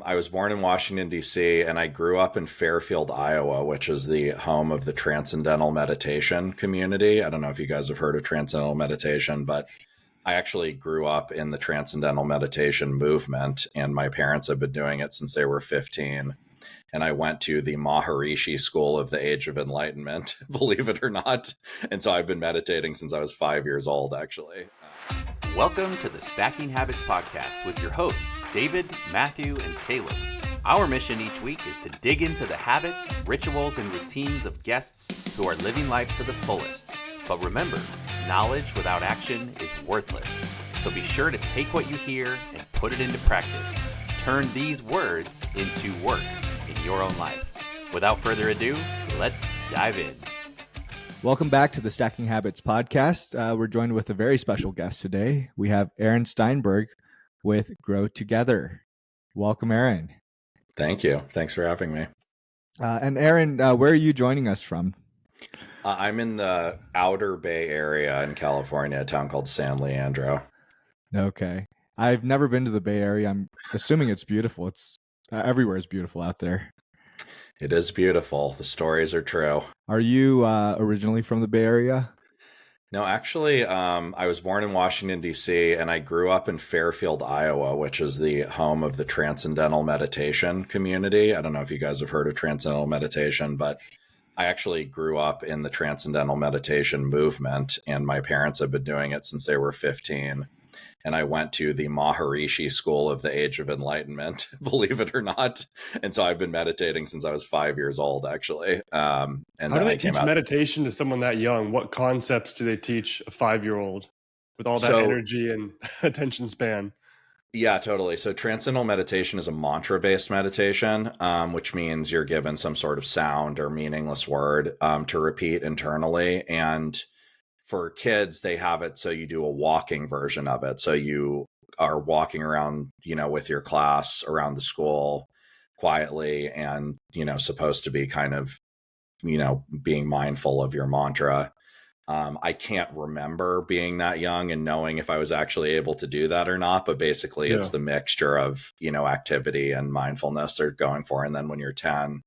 I was born in Washington, D.C., and I grew up in Fairfield, Iowa, which is the home of the Transcendental Meditation community. I don't know if you guys have heard of Transcendental Meditation, but I actually grew up in the Transcendental Meditation movement, and my parents have been doing it since they were 15. And I went to the Maharishi School of the Age of Enlightenment, believe it or not. And so I've been meditating since I was 5 years old, actually. Welcome to the Stacking Habits Podcast with your hosts, David, Matthew, and Caleb. Our mission each week is to dig into the habits, rituals, and routines of guests who are living life to the fullest. But remember, knowledge without action is worthless. So be sure to take what you hear and put it into practice. Turn these words into works in your own life. Without further ado, let's dive in. Welcome back to the Stacking Habits Podcast. We're joined with a very special guest today. We have Aaron Steinberg with Grow Together. Welcome, Aaron. Thank you. Thanks for having me. And Aaron, where are you joining us from? I'm in the Outer Bay Area in California, a town called San Leandro. Okay. I've never been to the Bay Area. I'm assuming it's beautiful. It's everywhere is beautiful out there. It is beautiful. The stories are true. Are you originally from the Bay Area? No, actually, I was born in Washington, D.C., and I grew up in Fairfield, Iowa, which is the home of the Transcendental Meditation community. I don't know if you guys have heard of Transcendental Meditation, but I actually grew up in the Transcendental Meditation movement, and my parents have been doing it since they were 15. And I went to the Maharishi School of the Age of Enlightenment, believe it or not. And so I've been meditating since I was 5 years old, actually. And how do they teach meditation to someone that young? What concepts do they teach a 5-year-old with all that energy and attention span? Yeah, totally. So transcendental meditation is a mantra-based meditation, which means you're given some sort of sound or meaningless word to repeat internally. And for kids, they have it so you do a walking version of it. So you are walking around, with your class around the school quietly and, supposed to be kind of, being mindful of your mantra. I can't remember being that young and knowing if I was actually able to do that or not, but basically it's the mixture of, activity and mindfulness they're going for. And then when you're 10,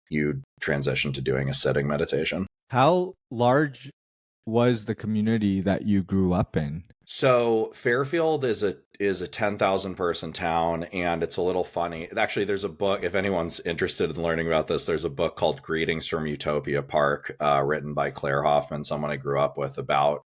you transition to doing a sitting meditation. How large was the community that you grew up in? So Fairfield is a 10,000 person town, and it's a little funny. Actually, there's a book, if anyone's interested in learning about this, there's a book called Greetings from Utopia Park, written by Claire Hoffman, someone I grew up with, about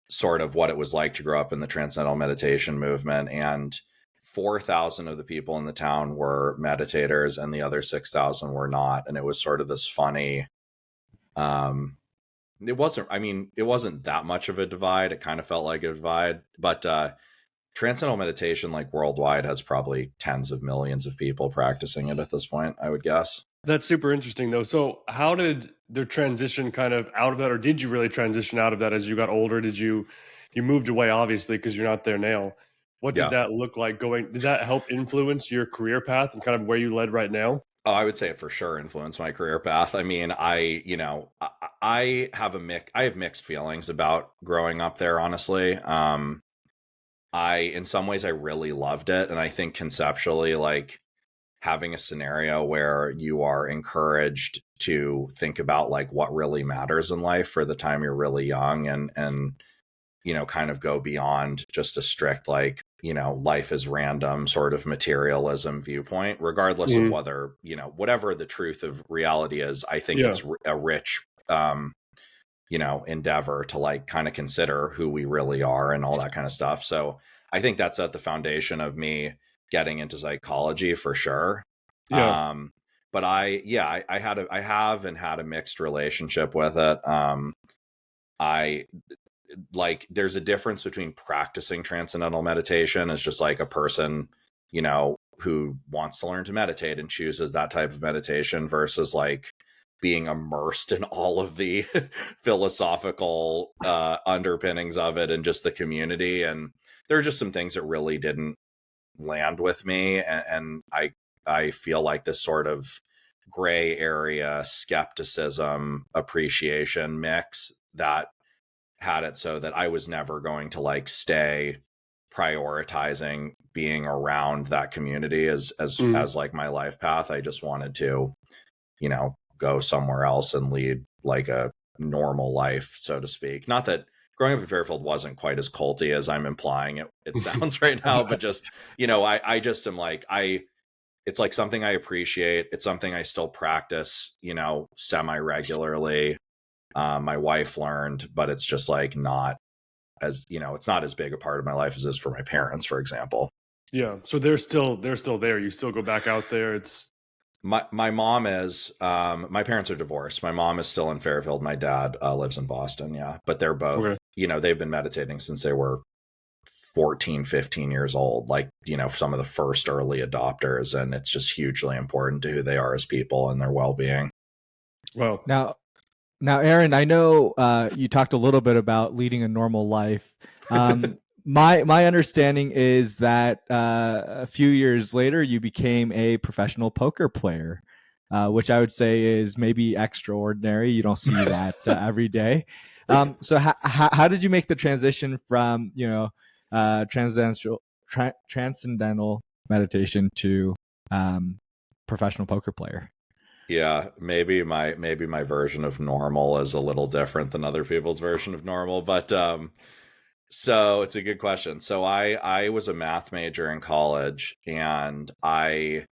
sort of what it was like to grow up in the Transcendental Meditation movement. And 4,000 of the people in the town were meditators and the other 6,000 were not. And it was sort of this funny, it wasn't that much of a divide. It kind of felt like a divide, but transcendental meditation, like worldwide, has probably tens of millions of people practicing it at this point, I would guess. That's super interesting, though. So how did the transition kind of out of that, or did you really transition out of that as you got older? Did you moved away, obviously, because you're not there now. What did that look like did that help influence your career path and kind of where you led right now? Oh, I would say it for sure influenced my career path. I mean, I have mixed feelings about growing up there, honestly. In some ways I really loved it. And I think conceptually, like having a scenario where you are encouraged to think about like what really matters in life for the time you're really young and kind of go beyond just a strict, like, life is random sort of materialism viewpoint, regardless of whether, whatever the truth of reality is. I think it's a rich, endeavor to like kind of consider who we really are and all that kind of stuff. So I think that's at the foundation of me getting into psychology for sure. Yeah. But I have had a mixed relationship with it. There's a difference between practicing transcendental meditation as just like a person, who wants to learn to meditate and chooses that type of meditation versus like being immersed in all of the philosophical underpinnings of it and just the community. And there are just some things that really didn't land with me. And I feel like this sort of gray area skepticism appreciation mix that had it so that I was never going to like stay prioritizing being around that community as like my life path. I just wanted to, go somewhere else and lead like a normal life, so to speak. Not that growing up in Fairfield wasn't quite as culty as I'm implying it sounds right now, but just, I just am like, it's like something I appreciate. It's something I still practice, semi regularly. My wife learned, but it's just like not as, it's not as big a part of my life as it is for my parents, for example. Yeah. So they're still there. You still go back out there. It's my mom is, my parents are divorced. My mom is still in Fairfield. My dad lives in Boston. Yeah. But they're both, okay. They've been meditating since they were 14, 15 years old, like, some of the first early adopters. And it's just hugely important to who they are as people and their well-being. Well, Now, Aaron, I know you talked a little bit about leading a normal life. My understanding is that a few years later, you became a professional poker player, which I would say is maybe extraordinary. You don't see that every day. So how did you make the transition from, transcendental meditation to professional poker player? Yeah, maybe my version of normal is a little different than other people's version of normal, but so it's a good question. So I was a math major in college, and I've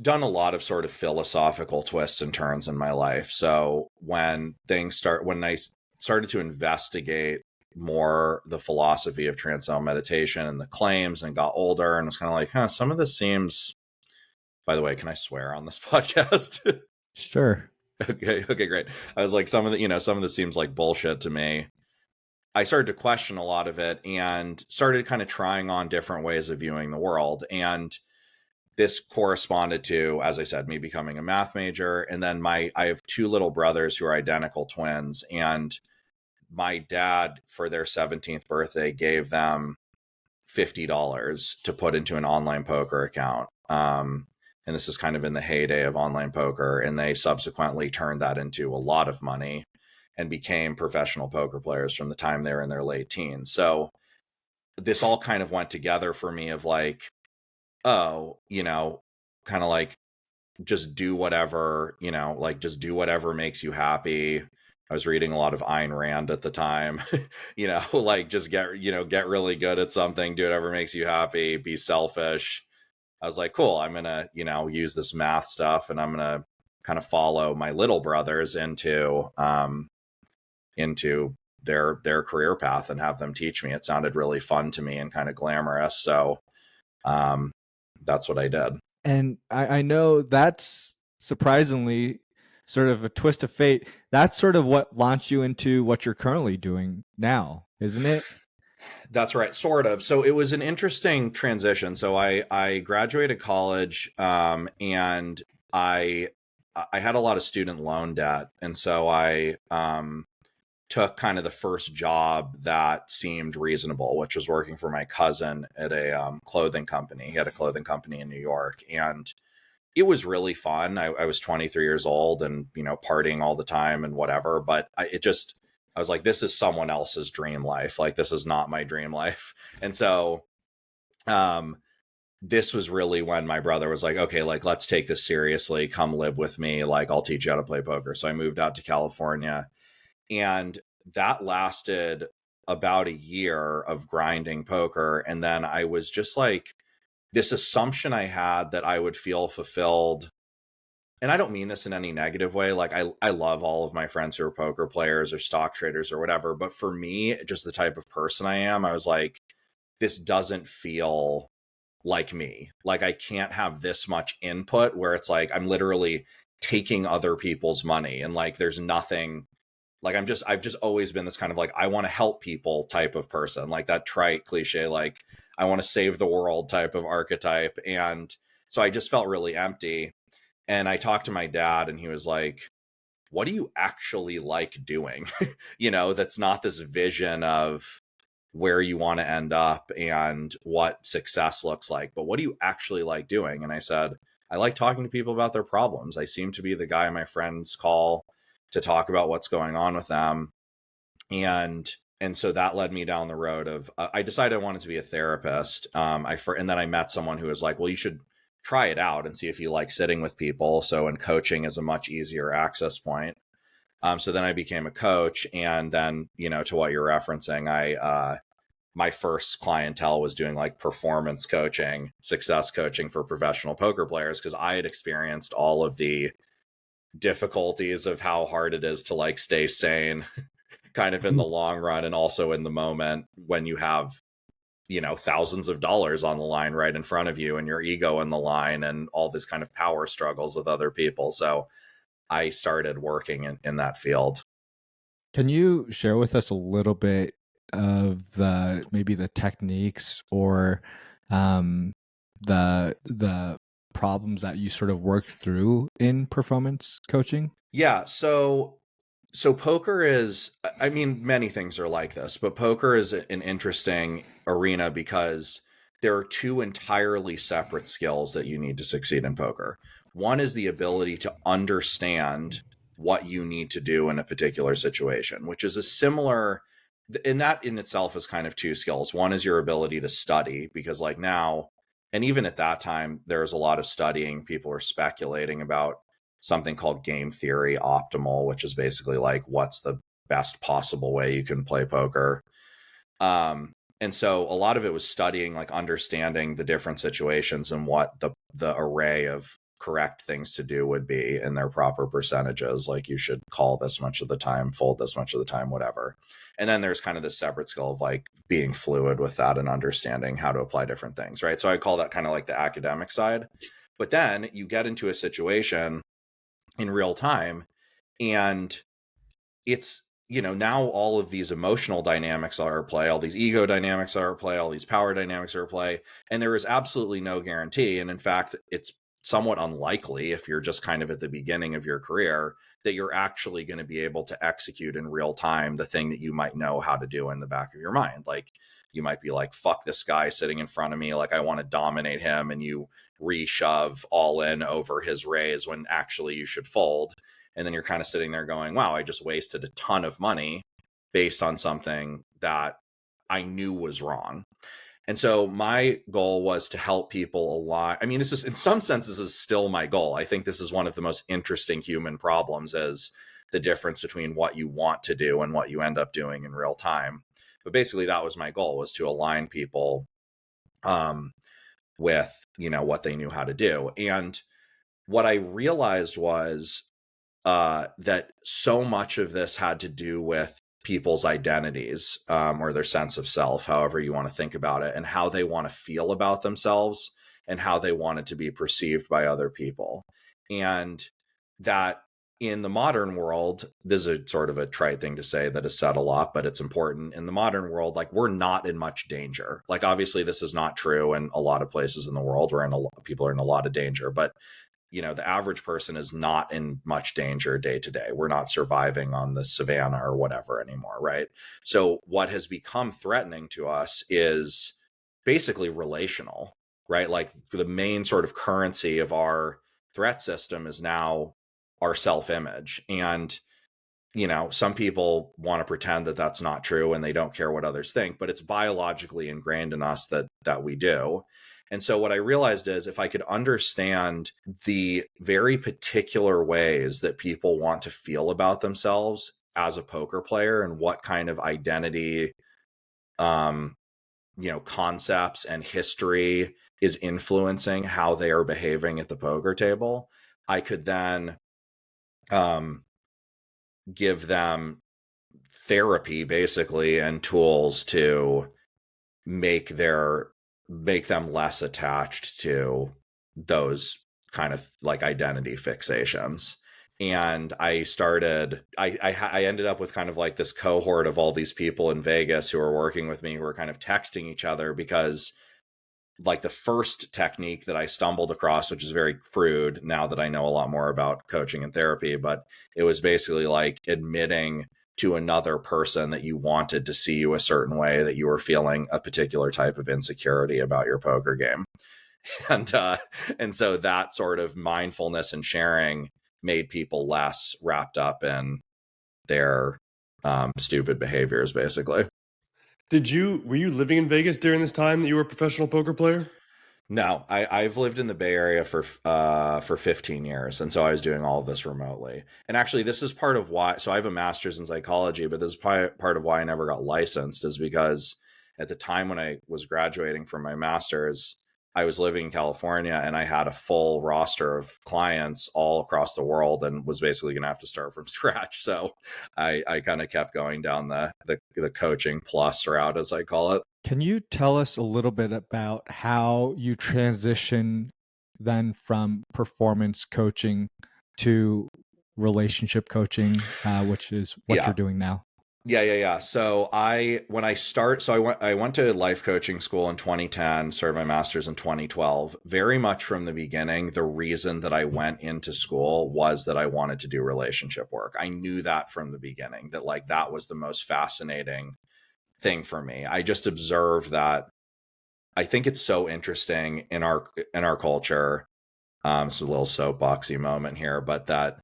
done a lot of sort of philosophical twists and turns in my life. So when I started to investigate more the philosophy of transcendental meditation and the claims, and got older, and was kind of like, some of this seems. By the way, can I swear on this podcast? Sure. Okay, great. I was like, some of this seems like bullshit to me. I started to question a lot of it and started kind of trying on different ways of viewing the world. And this corresponded to, as I said, me becoming a math major. And then I have two little brothers who are identical twins. And my dad, for their 17th birthday, gave them $50 to put into an online poker account. And this is kind of in the heyday of online poker. And they subsequently turned that into a lot of money and became professional poker players from the time they were in their late teens. So this all kind of went together for me of like, kind of like, just do whatever, just do whatever makes you happy. I was reading a lot of Ayn Rand at the time, like just get really good at something, do whatever makes you happy, be selfish. I was like, cool, I'm going to, use this math stuff, and I'm going to kind of follow my little brothers into their career path and have them teach me. It sounded really fun to me and kind of glamorous. So that's what I did. And I know that's surprisingly sort of a twist of fate. That's sort of what launched you into what you're currently doing now, isn't it? That's right, sort of. So it was an interesting transition. So I graduated college, and I had a lot of student loan debt, and so I took kind of the first job that seemed reasonable, which was working for my cousin at a clothing company. He had a clothing company in New York, and it was really fun. I was 23 years old and, partying all the time and whatever, but I was like, this is someone else's dream life. Like, this is not my dream life. And so, this was really when my brother was like, okay, like, let's take this seriously. Come live with me. Like, I'll teach you how to play poker. So I moved out to California, and that lasted about a year of grinding poker. And then I was just like, this assumption I had that I would feel fulfilled. And I don't mean this in any negative way. Like, I love all of my friends who are poker players or stock traders or whatever. But for me, just the type of person I am, I was like, this doesn't feel like me. Like, I can't have this much input where it's like, I'm literally taking other people's money. And like, there's nothing, like, I've just always been this kind of like, I want to help people type of person, like that trite cliche, like I want to save the world type of archetype. And so I just felt really empty. And I talked to my dad, and he was like, what do you actually like doing? That's not this vision of where you want to end up and what success looks like, but what do you actually like doing? And I said, I like talking to people about their problems. I seem to be the guy my friends call to talk about what's going on with them. And and so that led me down the road of I decided I wanted to be a therapist. And then I met someone who was like, well, you should try it out and see if you like sitting with people. So, and coaching is a much easier access point. So then I became a coach, and then, to what you're referencing, my first clientele was doing like performance coaching, success coaching for professional poker players, because I had experienced all of the difficulties of how hard it is to like stay sane kind of in the long run, and also in the moment when you have thousands of dollars on the line right in front of you, and your ego in the line, and all this kind of power struggles with other people. So I started working in that field. Can you share with us a little bit of maybe the techniques or the problems that you sort of worked through in performance coaching? Yeah. So poker is, I mean, many things are like this, but poker is an interesting arena because there are two entirely separate skills that you need to succeed in poker. One is the ability to understand what you need to do in a particular situation, which is a similar, and that in itself is kind of two skills. One is your ability to study, because like now, and even at that time, there's a lot of studying. People are speculating about something called game theory optimal, which is basically like what's the best possible way you can play poker. And so a lot of it was studying, like understanding the different situations and what the array of correct things to do would be in their proper percentages. Like you should call this much of the time, fold this much of the time, whatever. And then there's kind of this separate skill of like being fluid with that and understanding how to apply different things, right? So I call that kind of like the academic side. But then you get into a situation in real time, and it's, now all of these emotional dynamics are at play, all these ego dynamics are at play, all these power dynamics are at play, and there is absolutely no guarantee. And in fact, it's somewhat unlikely, if you're just kind of at the beginning of your career, that you're actually going to be able to execute in real time the thing that you might know how to do in the back of your mind. Like you might be like, fuck this guy sitting in front of me, like I want to dominate him, and you re-shove all in over his raise when actually you should fold. And then you're kind of sitting there going, wow, I just wasted a ton of money based on something that I knew was wrong. And so my goal was to help people align. I mean, this is, in some senses, is still my goal. I think this is one of the most interesting human problems, is the difference between what you want to do and what you end up doing in real time. But basically that was my goal, was to align people with, what they knew how to do. And what I realized was that so much of this had to do with people's identities, or their sense of self, however you want to think about it, and how they want to feel about themselves and how they want it to be perceived by other people. And that in the modern world, this is a sort of a trite thing to say that is said a lot, but it's important. In the modern world, like we're not in much danger. Like obviously this is not true in a lot of places in the world where people are in a lot of danger, but the average person is not in much danger day to day. We're not surviving on the savannah or whatever anymore, right? So what has become threatening to us is basically relational, right? Like the main sort of currency of our threat system is now our self-image. And, some people want to pretend that that's not true and they don't care what others think, but it's biologically ingrained in us that we do. And so what I realized is if I could understand the very particular ways that people want to feel about themselves as a poker player, and what kind of identity, concepts and history is influencing how they are behaving at the poker table, I could then give them therapy basically and tools to make them less attached to those kind of like identity fixations. And I ended up with kind of like this cohort of all these people in Vegas who are working with me, who are kind of texting each other, because like the first technique that I stumbled across, which is very crude now that I know a lot more about coaching and therapy, but it was basically like admitting to another person that you wanted to see you a certain way, that you were feeling a particular type of insecurity about your poker game. And so that sort of mindfulness and sharing made people less wrapped up in their stupid behaviors, basically. Were you living in Vegas during this time that you were a professional poker player? No, I've lived in the Bay Area for 15 years, and so I was doing all of this remotely. And actually, this is part of why. So I have a master's in psychology, but this is part of why I never got licensed, is because at the time when I was graduating from my master's, I was living in California, and I had a full roster of clients all across the world, and was basically going to have to start from scratch. So I kind of kept going down the coaching plus route, as I call it. Can you tell us a little bit about how you transition then from performance coaching to relationship coaching, which is what you're doing now? Yeah. So I went to life coaching school in 2010, started my master's in 2012. Very much from the beginning, the reason that I went into school was that I wanted to do relationship work. I knew that from the beginning, that like that was the most fascinating thing for me. I just observed that. I think it's so interesting in our culture. It's a little soapboxy moment here, but that,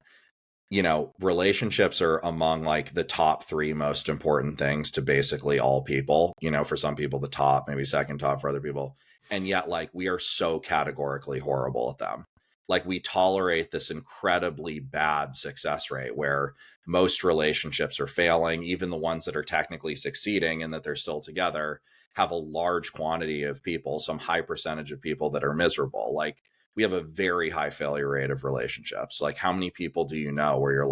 relationships are among like the top 3 most important things to basically all people. For some people, the top, maybe second top for other people. And yet, like, we are so categorically horrible at them. Like, we tolerate this incredibly bad success rate where most relationships are failing. Even the ones that are technically succeeding and that they're still together have a large quantity of people, some high percentage of people that are miserable. Like, we have a very high failure rate of relationships. Like, how many people do you know where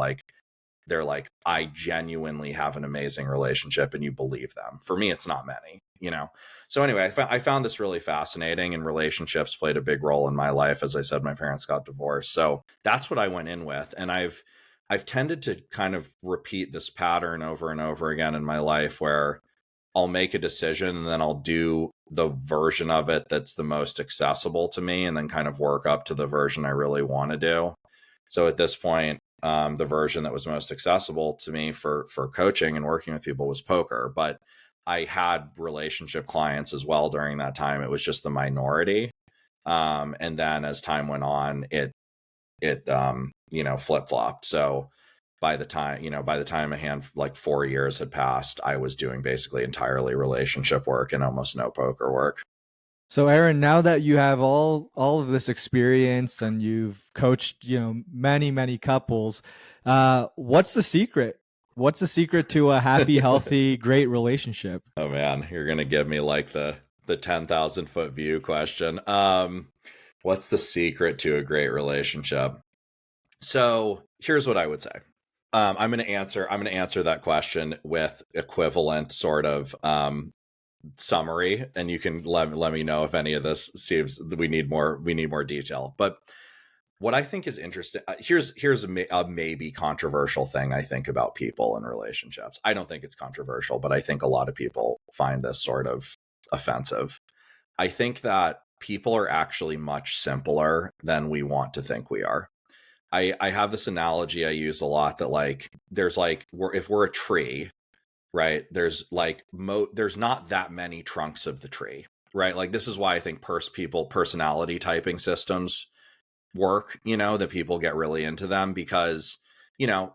they're like, I genuinely have an amazing relationship, and you believe them? For me, it's not many, So anyway, I found this really fascinating, and relationships played a big role in my life. As I said, my parents got divorced. So that's what I went in with. And I've tended to kind of repeat this pattern over and over again in my life, where I'll make a decision and then I'll do the version of it that's the most accessible to me, and then kind of work up to the version I really want to do. So at this point, the version that was most accessible to me for coaching and working with people was poker. But I had relationship clients as well during that time. It was just the minority. And then as time went on, it flip-flopped. So by the time like 4 years had passed, I was doing basically entirely relationship work and almost no poker work. So Aaron, now that you have all of this experience and you've coached, many couples, what's the secret? What's the secret to a happy, healthy, great relationship? Oh man, you're going to give me like the 10,000 foot view question. What's the secret to a great relationship? So here's what I would say. I'm going to answer that question with equivalent sort of summary, and you can let me know if any of this seems we need more detail. But what I think is interesting, here's a maybe controversial thing I think about people and relationships. I don't think it's controversial, but I think a lot of people find this sort of offensive. I think that people are actually much simpler than we want to think we are. I have this analogy I use a lot, that like there's like if we're a tree, right? There's like there's not that many trunks of the tree, right? Like, this is why I think personality typing systems work, that people get really into them, because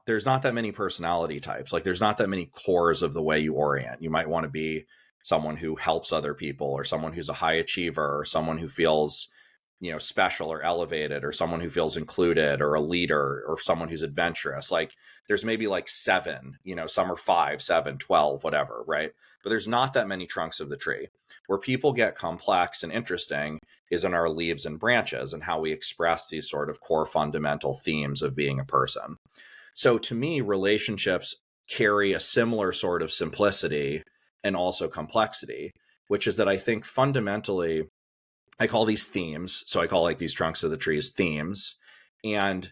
there's not that many personality types. Like, there's not that many cores of the way you orient. You might want to be someone who helps other people, or someone who's a high achiever, or someone who feels special or elevated, or someone who feels included, or a leader, or someone who's adventurous. Like, there's maybe like 7, some are 5, 7, 12, whatever, right? But there's not that many trunks of the tree. Where people get complex and interesting is in our leaves and branches, and how we express these sort of core fundamental themes of being a person. So to me, relationships carry a similar sort of simplicity and also complexity, which is that I think fundamentally, I call these themes. So I call like these trunks of the trees themes. And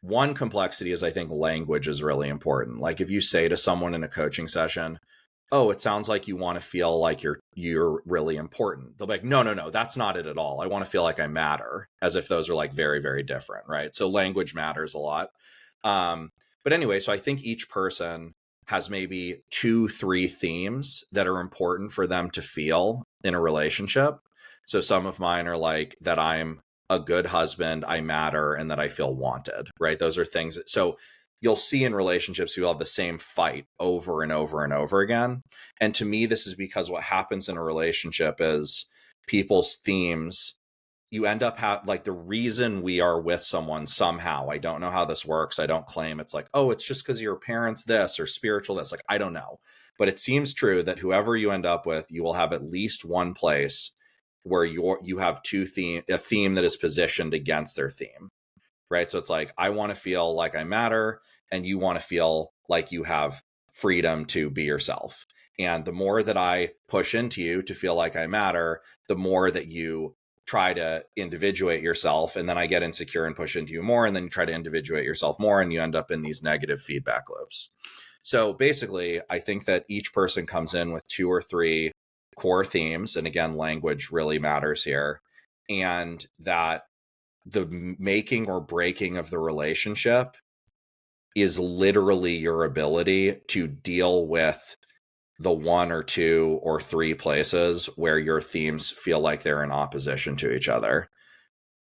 one complexity is, I think, language is really important. Like, if you say to someone in a coaching session, oh, it sounds like you want to feel like you're really important. They'll be like, no, that's not it at all. I want to feel like I matter, as if those are like very, very different, right? So language matters a lot. But anyway, so I think each person has maybe 2-3 themes that are important for them to feel in a relationship. So some of mine are like that I'm a good husband, I matter, and that I feel wanted, right? Those are things. So, you'll see in relationships people have the same fight over and over and over again. And to me, this is because what happens in a relationship is people's themes, you end up like the reason we are with someone somehow, I don't know how this works, I don't claim it's like, oh, it's just because your parents this or spiritual this, like I don't know, but it seems true that whoever you end up with, you will have at least one place where you have a theme that is positioned against their theme, right? So it's like, I want to feel like I matter, and you want to feel like you have freedom to be yourself. And the more that I push into you to feel like I matter, the more that you try to individuate yourself, and then I get insecure and push into you more, and then you try to individuate yourself more, and you end up in these negative feedback loops. So basically, I think that each person comes in with 2 or 3 core themes, and again, language really matters here, and that the making or breaking of the relationship is literally your ability to deal with the 1 or 2 or 3 places where your themes feel like they're in opposition to each other.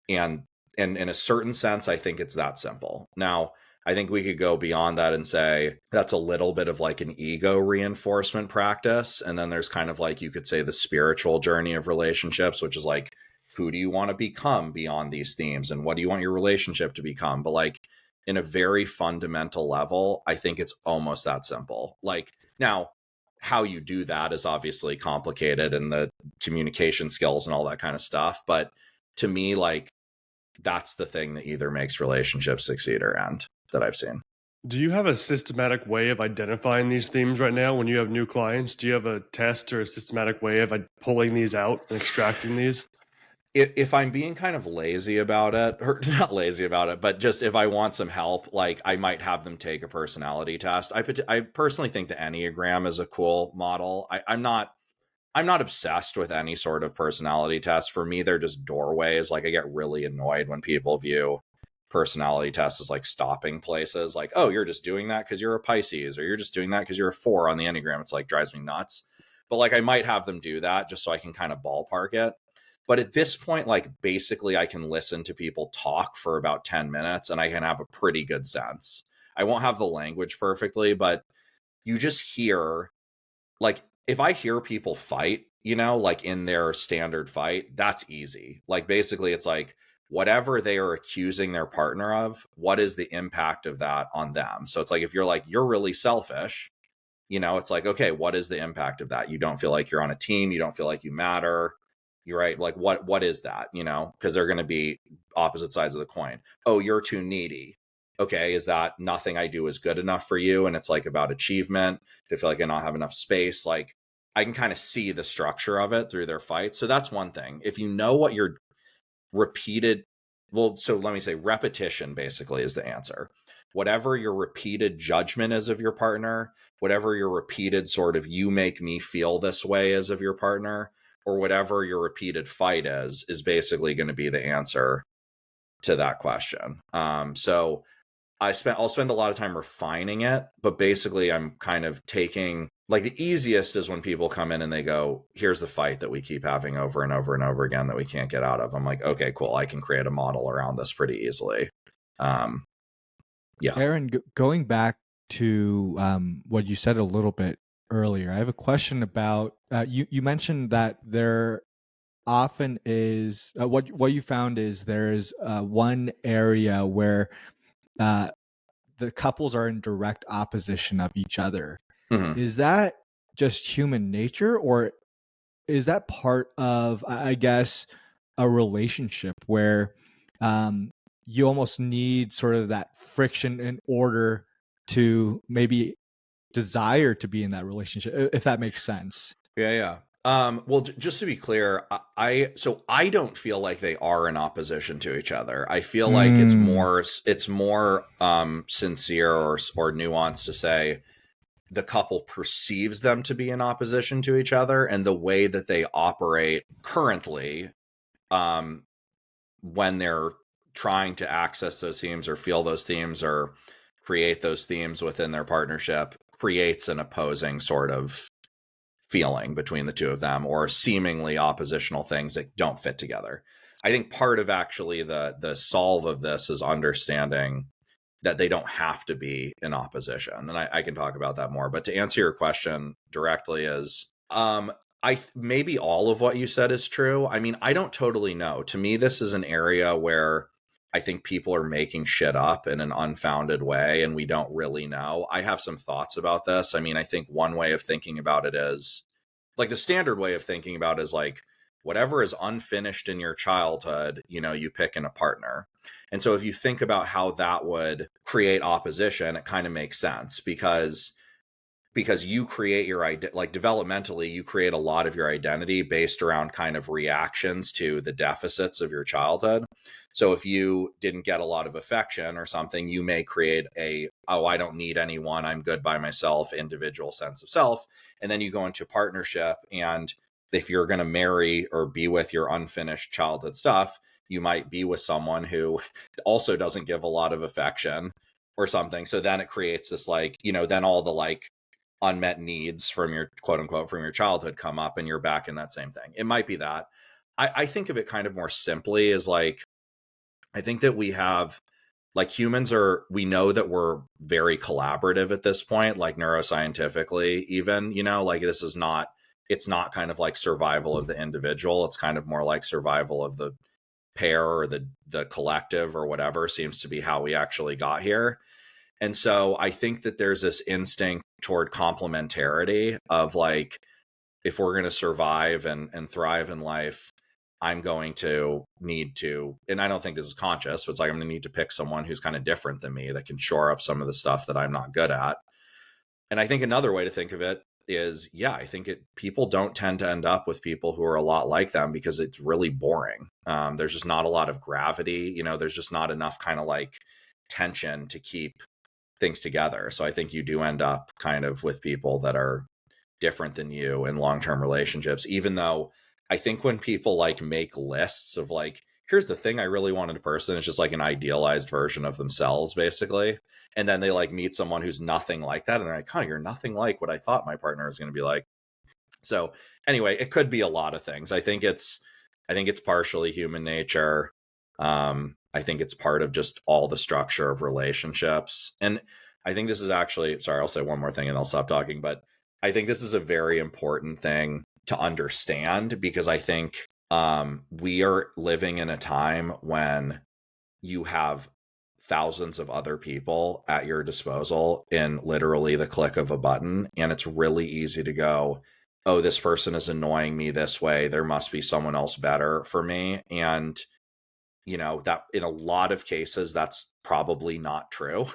And in a certain sense, I think it's that simple. Now, I think we could go beyond that and say that's a little bit of like an ego reinforcement practice. And then there's kind of like, you could say, the spiritual journey of relationships, which is like, who do you want to become beyond these themes? And what do you want your relationship to become? But like, in a very fundamental level, I think it's almost that simple. Like, now, how you do that is obviously complicated, and the communication skills and all that kind of stuff. But to me, like, that's the thing that either makes relationships succeed or end, that I've seen. Do you have a systematic way of identifying these themes right now when you have new clients? Do you have a test or a systematic way of pulling these out and extracting these? If I'm being kind of lazy about it, or not lazy about it, but just if I want some help, like I might have them take a personality test. I personally think the Enneagram is a cool model. I'm not obsessed with any sort of personality test. For me, they're just doorways. Like, I get really annoyed when people view personality tests as like stopping places. Like, oh, you're just doing that because you're a Pisces, or you're just doing that because you're a 4 on the Enneagram. It's like, drives me nuts. But like, I might have them do that just so I can kind of ballpark it. But at this point, like, basically I can listen to people talk for about 10 minutes and I can have a pretty good sense. I won't have the language perfectly, but you just hear, like, if I hear people fight, like in their standard fight, that's easy. Like, basically it's like, whatever they are accusing their partner of, what is the impact of that on them? So it's like, if you're like, you're really selfish, it's like, okay, what is the impact of that? You don't feel like you're on a team. You don't feel like you matter. You're right. Like, what is that? Because they're going to be opposite sides of the coin. Oh, you're too needy. Okay. Is that nothing I do is good enough for you? And it's like about achievement. Do I feel like I not have enough space? Like, I can kind of see the structure of it through their fights. So that's one thing. If you know what your repeated, so let me say repetition basically is the answer. Whatever your repeated judgment is of your partner, whatever your repeated sort of, you make me feel this way is of your partner, or whatever your repeated fight is basically going to be the answer to that question. So I'll spend a lot of time refining it, but basically I'm kind of taking, like, the easiest is when people come in and they go, here's the fight that we keep having over and over and over again that we can't get out of. I'm like, okay, cool. I can create a model around this pretty easily. Yeah. Aaron, going back to what you said a little bit earlier, I have a question about you mentioned that there often is what you found is there is one area where the couples are in direct opposition of each other. Mm-hmm. Is that just human nature, or is that part of, I guess, a relationship where you almost need sort of that friction in order to maybe desire to be in that relationship, if that makes sense? Yeah. Well, just to be clear, I don't feel like they are in opposition to each other. I feel like it's more sincere or nuanced to say the couple perceives them to be in opposition to each other, and the way that they operate currently, when they're trying to access those themes or feel those themes or create those themes within their partnership, creates an opposing sort of feeling between the two of them, or seemingly oppositional things that don't fit together. I think part of actually the solve of this is understanding that they don't have to be in opposition. And I can talk about that more. But to answer your question directly is, maybe all of what you said is true. I mean, I don't totally know. To me, this is an area where I think people are making shit up in an unfounded way, and we don't really know. I have some thoughts about this. I mean, I think one way of thinking about it is, like, the standard way of thinking about it is like, whatever is unfinished in your childhood, you pick in a partner. And so if you think about how that would create opposition, it kind of makes sense because you create your like developmentally, you create a lot of your identity based around kind of reactions to the deficits of your childhood. So if you didn't get a lot of affection or something, you may create I don't need anyone, I'm good by myself, individual sense of self. And then you go into partnership, and if you're going to marry or be with your unfinished childhood stuff, you might be with someone who also doesn't give a lot of affection or something. So then it creates this like, then all the like unmet needs from your quote unquote from your childhood come up, and you're back in that same thing. It might be that. I think of it kind of more simply as like, I think that we have, like, we know that we're very collaborative at this point, like neuroscientifically even, like it's not kind of like survival of the individual. It's kind of more like survival of the pair or the collective or whatever seems to be how we actually got here. And so I think that there's this instinct toward complementarity of like, if we're going to survive and thrive in life, I'm going to need to, and I don't think this is conscious, but it's like, I'm going to need to pick someone who's kind of different than me that can shore up some of the stuff that I'm not good at. And I think another way to think of it is, I think people don't tend to end up with people who are a lot like them because it's really boring. There's just not a lot of gravity, there's just not enough kind of like tension to keep things together. So I think you do end up kind of with people that are different than you in long-term relationships, even though I think when people like make lists of like, here's the thing I really want in a person, it's just like an idealized version of themselves, basically. And then they like meet someone who's nothing like that. And they're like, you're nothing like what I thought my partner was going to be like. So anyway, it could be a lot of things. I think it's partially human nature. I think it's part of just all the structure of relationships. And I think this is actually, sorry, I'll say one more thing and I'll stop talking, but I think this is a very important thing to understand, because I think we are living in a time when you have thousands of other people at your disposal in literally the click of a button. And it's really easy to go, oh, this person is annoying me this way, there must be someone else better for me. And that in a lot of cases, that's probably not true,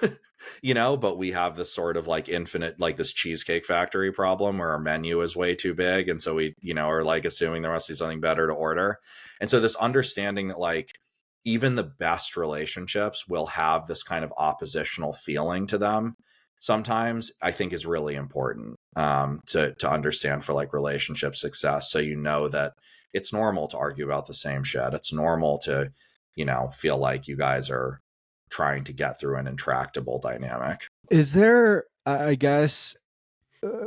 but we have this sort of like infinite, like this Cheesecake Factory problem where our menu is way too big. And so we, are like assuming there must be something better to order. And so this understanding that like even the best relationships will have this kind of oppositional feeling to them sometimes, I think is really important to understand for like relationship success. So that it's normal to argue about the same shit. It's normal to feel like you guys are trying to get through an intractable dynamic. Is there, I guess,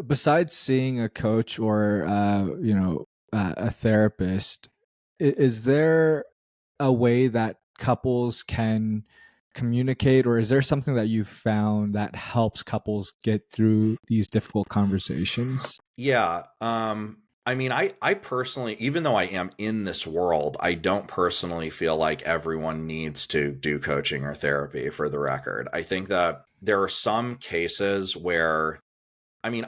besides seeing a coach or, a therapist, is there a way that couples can communicate, or is there something that you've found that helps couples get through these difficult conversations? Yeah. I mean, I personally, even though I am in this world, I don't personally feel like everyone needs to do coaching or therapy, for the record. I think that there are some cases where, I mean,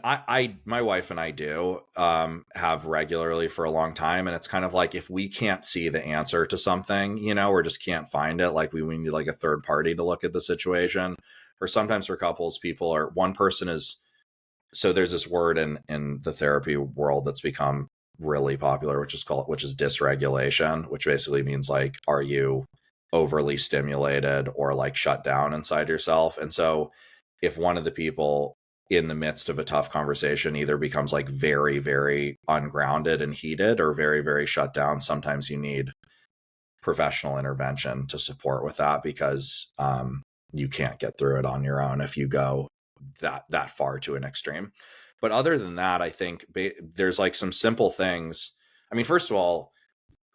my wife and I do have regularly for a long time. And it's kind of like, if we can't see the answer to something, or just can't find it, like we need like a third party to look at the situation. Or sometimes for couples, one person is, so there's this word in the therapy world that's become really popular, which is dysregulation, which basically means like, are you overly stimulated or like shut down inside yourself? And so if one of the people in the midst of a tough conversation either becomes like very, very ungrounded and heated, or very, very shut down, sometimes you need professional intervention to support with that, because you can't get through it on your own if you go that far to an extreme. But other than that, I think there's like some simple things. I mean, first of all,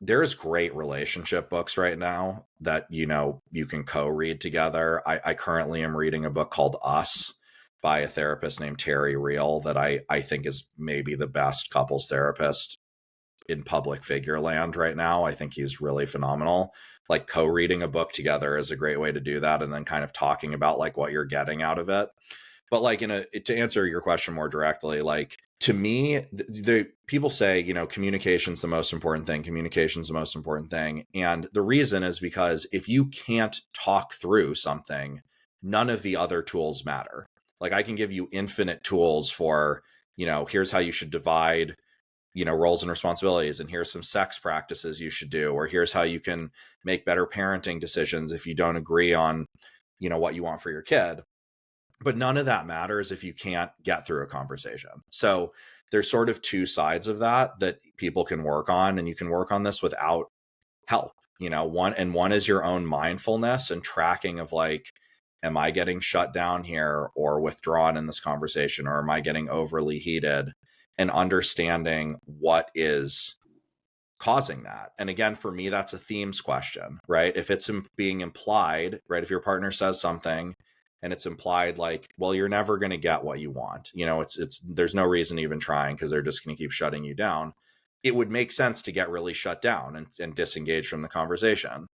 there's great relationship books right now that, you know, you can co-read together. I currently am reading a book called Us by a therapist named Terry Real that I think is maybe the best couples therapist in public figure land right now. I think he's really phenomenal. Like, co-reading a book together is a great way to do that, and then kind of talking about like what you're getting out of it. But like, to answer your question more directly, like, to me, the people say, you know, communication's the most important thing. Communication's the most important thing. And the reason is because if you can't talk through something, none of the other tools matter. Like, I can give you infinite tools for, you know, here's how you should divide, you know, roles and responsibilities, and here's some sex practices you should do, or here's how you can make better parenting decisions if you don't agree on, you know, what you want for your kid. But none of that matters if you can't get through a conversation. So there's sort of two sides of that people can work on, and you can work on this without help. You know, one is your own mindfulness and tracking of like, am I getting shut down here or withdrawn in this conversation, or am I getting overly heated, and understanding what is causing that. And again, for me, that's a themes question, right? If it's being implied, right? If your partner says something and it's implied like, well, you're never going to get what you want, you know, there's no reason even trying because they're just going to keep shutting you down. It would make sense to get really shut down and disengage from the conversation,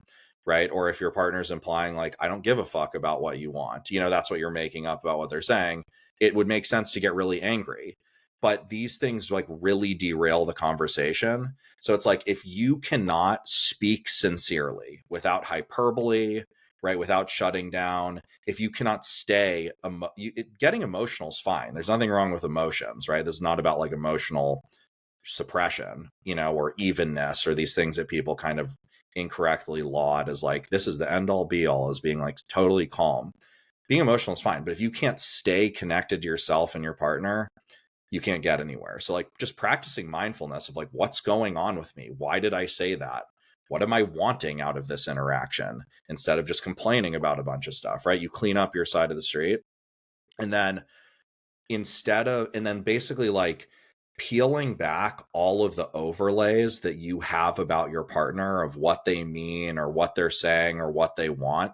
right? Or if your partner's implying like, I don't give a fuck about what you want, you know, that's what you're making up about what they're saying, it would make sense to get really angry. But these things like really derail the conversation. So it's like, if you cannot speak sincerely without hyperbole, right, without shutting down, if you cannot stay, getting emotional is fine. There's nothing wrong with emotions, right? This is not about like emotional suppression, you know, or evenness, or these things that people kind of incorrectly laud as like, this is the end all be all, as being like totally calm. Being emotional is fine. But if you can't stay connected to yourself and your partner, you can't get anywhere. So like, just practicing mindfulness of like, what's going on with me? Why did I say that? What am I wanting out of this interaction? Instead of just complaining about a bunch of stuff, right? You clean up your side of the street. And then basically like peeling back all of the overlays that you have about your partner of what they mean or what they're saying or what they want,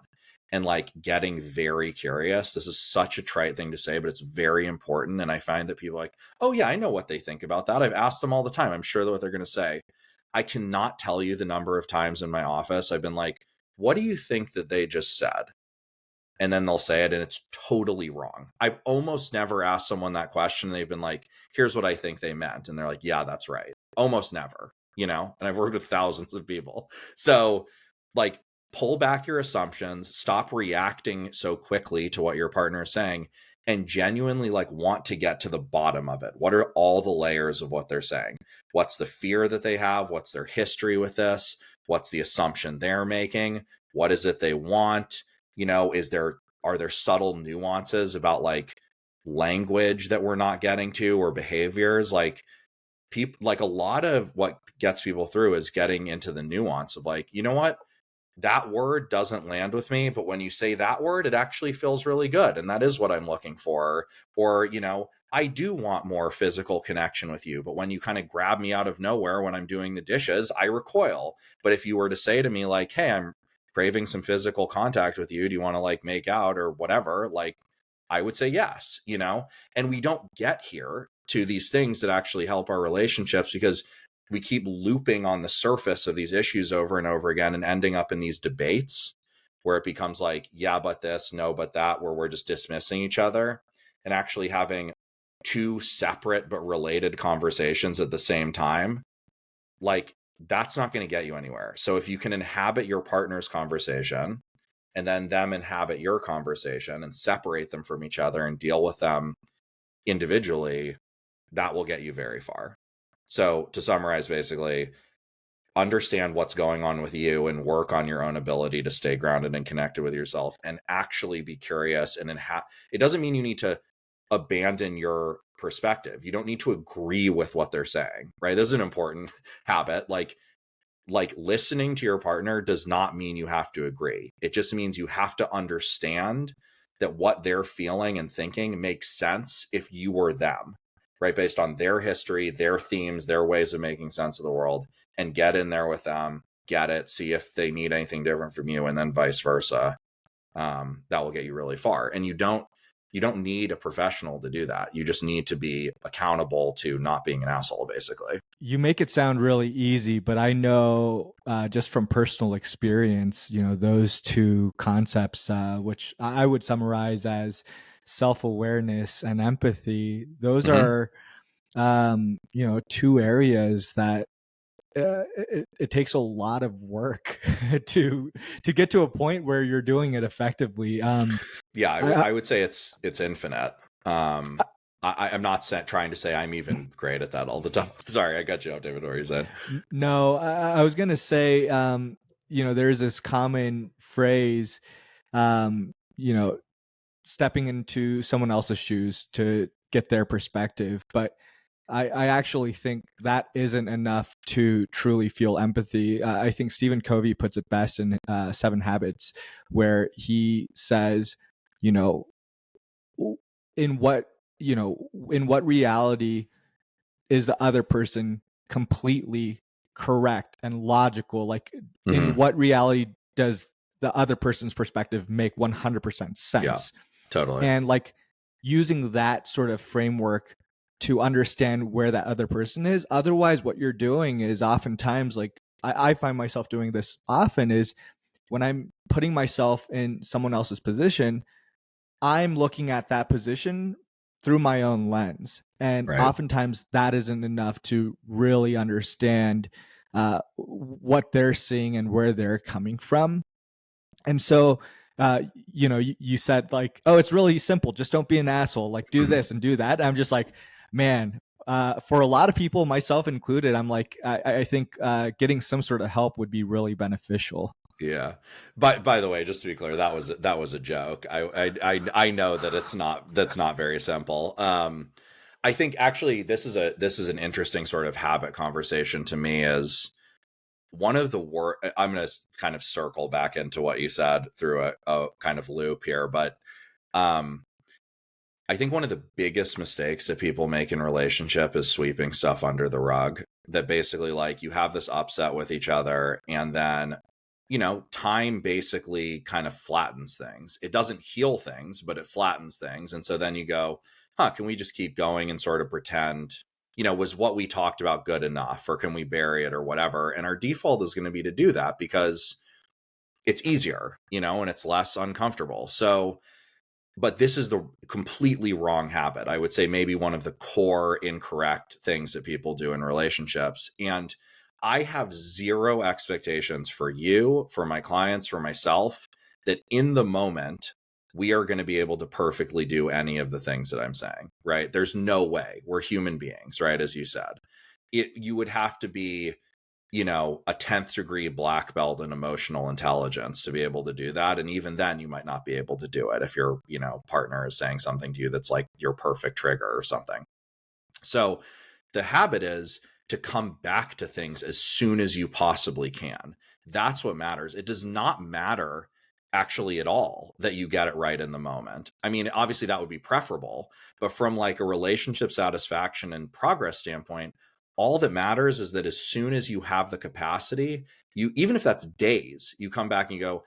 and like getting very curious. This is such a trite thing to say, but it's very important. And I find that people are like, oh yeah, I know what they think about that. I've asked them all the time. I'm sure what they're going to say. I cannot tell you the number of times in my office I've been like, what do you think that they just said? And then they'll say it and it's totally wrong. I've almost never asked someone that question and they've been like, here's what I think they meant. And they're like, yeah, that's right. Almost never, you know, and I've worked with thousands of people. So like, pull back your assumptions, stop reacting so quickly to what your partner is saying, and genuinely like want to get to the bottom of it. What are all the layers of what they're saying? What's the fear that they have? What's their history with this? What's the assumption they're making? What is it they want? You know, are there subtle nuances about like language that we're not getting to, or behaviors? Like, people, like, a lot of what gets people through is getting into the nuance of like, you know what? That word doesn't land with me, but when you say that word, it actually feels really good. And that is what I'm looking for. Or, you know, I do want more physical connection with you, but when you kind of grab me out of nowhere when I'm doing the dishes, I recoil. But if you were to say to me like, hey, I'm craving some physical contact with you, do you want to like make out or whatever? Like, I would say yes, you know. And we don't get here to these things that actually help our relationships because we keep looping on the surface of these issues over and over again and ending up in these debates where it becomes like, yeah, but this, no, but that, where we're just dismissing each other, and actually having two separate but related conversations at the same time. Like, that's not going to get you anywhere. So if you can inhabit your partner's conversation and then them inhabit your conversation and separate them from each other and deal with them individually, that will get you very far. So to summarize, basically, understand what's going on with you and work on your own ability to stay grounded and connected with yourself, and actually be curious. And it doesn't mean you need to abandon your perspective. You don't need to agree with what they're saying, right? This is an important habit. Like listening to your partner does not mean you have to agree. It just means you have to understand that what they're feeling and thinking makes sense if you were them. right? Based on their history, their themes, their ways of making sense of the world, and get in there with them, get it, see if they need anything different from you, and then vice versa. That will get you really far. And you don't need a professional to do that. You just need to be accountable to not being an asshole, basically. You make it sound really easy, but I know just from personal experience, those two concepts, which I would summarize as self-awareness and empathy, those are, two areas that it takes a lot of work to get to a point where you're doing it effectively. I would say it's infinite. I'm not trying to say I'm even great at that all the time. Sorry, I got you off, David. What were you saying? No, I was going to say, there's this common phrase, stepping into someone else's shoes to get their perspective. But I actually think that isn't enough to truly feel empathy. I think Stephen Covey puts it best in 7 Habits, where he says, in what reality is the other person completely correct and logical? Like, in what reality does the other person's perspective make 100% sense? Yeah, totally. And like using that sort of framework to understand where that other person is. Otherwise, what you're doing is oftentimes, like I find myself doing this often, is when I'm putting myself in someone else's position, I'm looking at that position through my own lens. And oftentimes that isn't enough to really understand what they're seeing and where they're coming from. And so, you said like, oh, it's really simple. Just don't be an asshole. Like, do this and do that. I'm just like, man, for a lot of people, myself included, I'm like, I think getting some sort of help would be really beneficial. Yeah. By the way, just to be clear, that was a joke. I know that that's not very simple. I think actually this is an interesting sort of habit conversation to me. Is one of the I'm going to kind of circle back into what you said through a kind of loop here, but I think one of the biggest mistakes that people make in relationship is sweeping stuff under the rug. That basically, like, you have this upset with each other, and then time basically kind of flattens things. It doesn't heal things, but it flattens things. And so then you go, can we just keep going and sort of pretend, was what we talked about good enough, or can we bury it or whatever? And our default is going to be to do that because it's easier, and it's less uncomfortable. So, but this is the completely wrong habit. I would say maybe one of the core incorrect things that people do in relationships. And I have zero expectations for you, for my clients, for myself, that in the moment, we are going to be able to perfectly do any of the things that I'm saying, right? There's no way. We're human beings, right? As you said, you would have to be, a 10th degree black belt in emotional intelligence to be able to do that. And even then you might not be able to do it if your, partner is saying something to you that's like your perfect trigger or something. So the habit is to come back to things as soon as you possibly can. That's what matters. It does not matter actually at all that you get it right in the moment. I mean, obviously that would be preferable, but from like a relationship satisfaction and progress standpoint, all that matters is that as soon as you have the capacity, even if that's days, you come back and you go,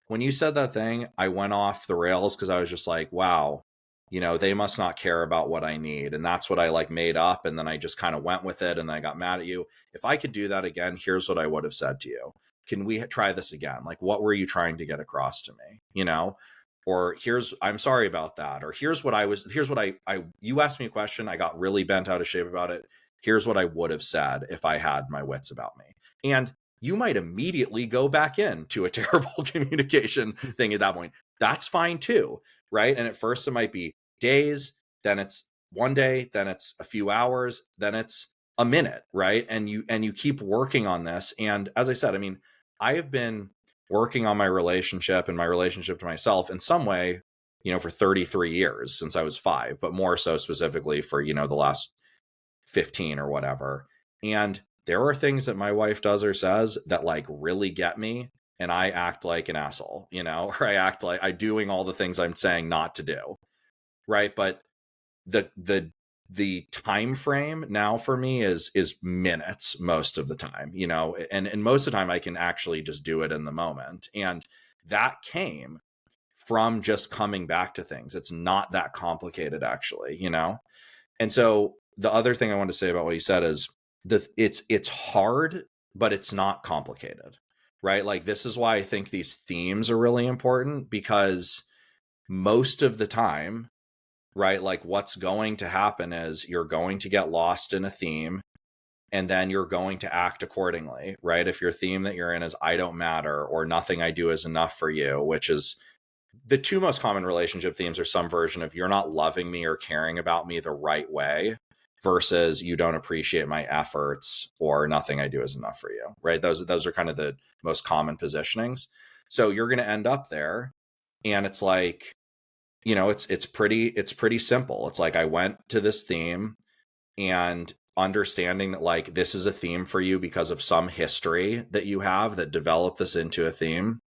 when you said that thing, I went off the rails because I was just like, wow, they must not care about what I need. And that's what I like made up. And then I just kind of went with it. And then I got mad at you. If I could do that again, here's what I would have said to you. Can we try this again? Like, what were you trying to get across to me? Or I'm sorry about that. Or here's what you asked me a question. I got really bent out of shape about it. Here's what I would have said if I had my wits about me. And you might immediately go back into a terrible communication thing at that point. That's fine too, right? And at first it might be days, then it's one day, then it's a few hours, then it's a minute, right? And you keep working on this. And as I said, I mean, I have been working on my relationship and my relationship to myself in some way, for 33 years since I was 5, but more so specifically for, the last 15 or whatever. And there are things that my wife does or says that like really get me. And I act like an asshole, or I act like I'm doing all the things I'm saying not to do. Right. But the the time frame now for me is minutes most of the time, you know, and most of the time I can actually just do it in the moment. And that came from just coming back to things. It's not that complicated, actually, you know? And so the other thing I want to say about what you said is it's hard, but it's not complicated, right? Like, this is why I think these themes are really important, because most of the time, right, like, what's going to happen is you're going to get lost in a theme, and then you're going to act accordingly, right? If your theme that you're in is I don't matter, or nothing I do is enough for you, which is the two most common relationship themes, are some version of you're not loving me or caring about me the right way, versus you don't appreciate my efforts, or nothing I do is enough for you, right? Those are kind of the most common positionings. So you're going to end up there, and it's like, you know, it's pretty simple. It's like, I went to this theme, and understanding that, like, this is a theme for you because of some history that you have that developed this into a theme.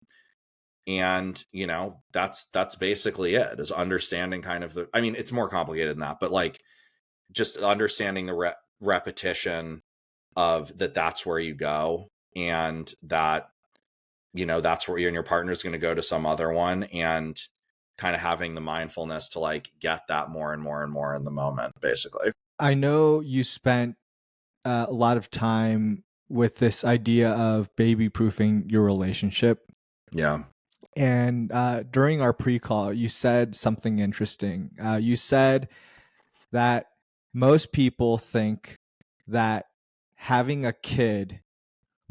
And, you know, that's basically it, is understanding kind of I mean, it's more complicated than that, but like, just understanding the repetition of that's where you go, and that, you know, that's where you and your partner's going to go to some other one, and kind of having the mindfulness to, like, get that more and more and more in the moment, basically. I know you spent a lot of time with this idea of baby proofing your relationship. Yeah. And during our pre-call, you said something interesting. You said that most people think that having a kid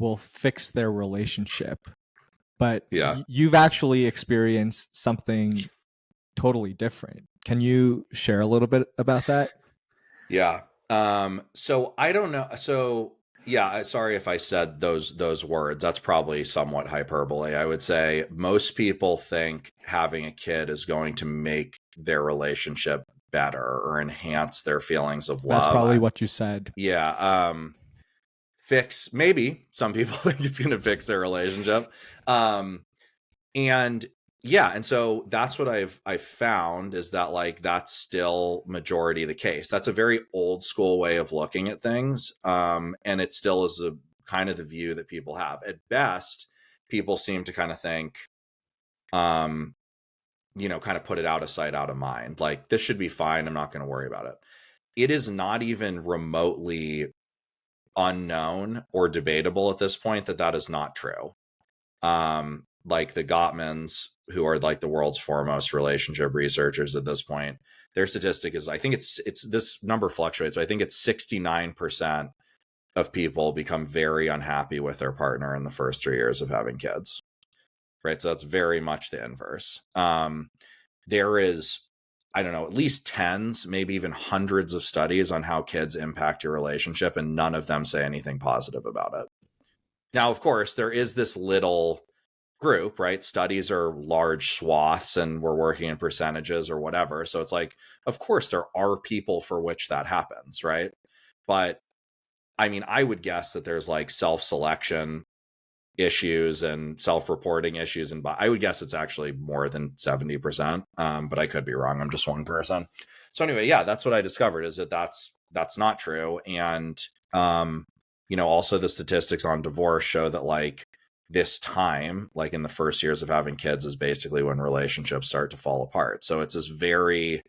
will fix their relationship, but Yeah. you've actually experienced something totally different. Can you share a little bit about that? Yeah. So I don't know. So yeah, sorry if I said those words. That's probably somewhat hyperbole. I would say most people think having a kid is going to make their relationship better or enhance their feelings of love. That's probably what you said. Yeah. Fix, maybe some people think it's going to fix their relationship. And yeah, and so that's what I've found, is that, like, that's still majority of the case. That's a very old school way of looking at things, and it still is a kind of the view that people have. At best, people seem to kind of think, you know, kind of put it out of sight, out of mind. Like, this should be fine. I'm not going to worry about it. It is not even remotely unknown or debatable at this point that is not true. Like, the Gottmans, who are like the world's foremost relationship researchers at this point, their statistic is, I think it's this number fluctuates, but I think it's 69% of people become very unhappy with their partner in the first 3 years of having kids. Right. So that's very much the inverse. There is, I don't know, at least tens, maybe even hundreds of studies on how kids impact your relationship, and none of them say anything positive about it. Now, of course, there is this little group, right? Studies are large swaths, and we're working in percentages or whatever. So it's like, of course, there are people for which that happens, right? But I mean, I would guess that there's like self-selection issues and self-reporting issues, and I would guess it's actually more than 70%. But I could be wrong. I'm just one person. So anyway, yeah, that's what I discovered, is that's not true. And you know, also the statistics on divorce show that, like, this time, like in the first years of having kids, is basically when relationships start to fall apart. So it's this very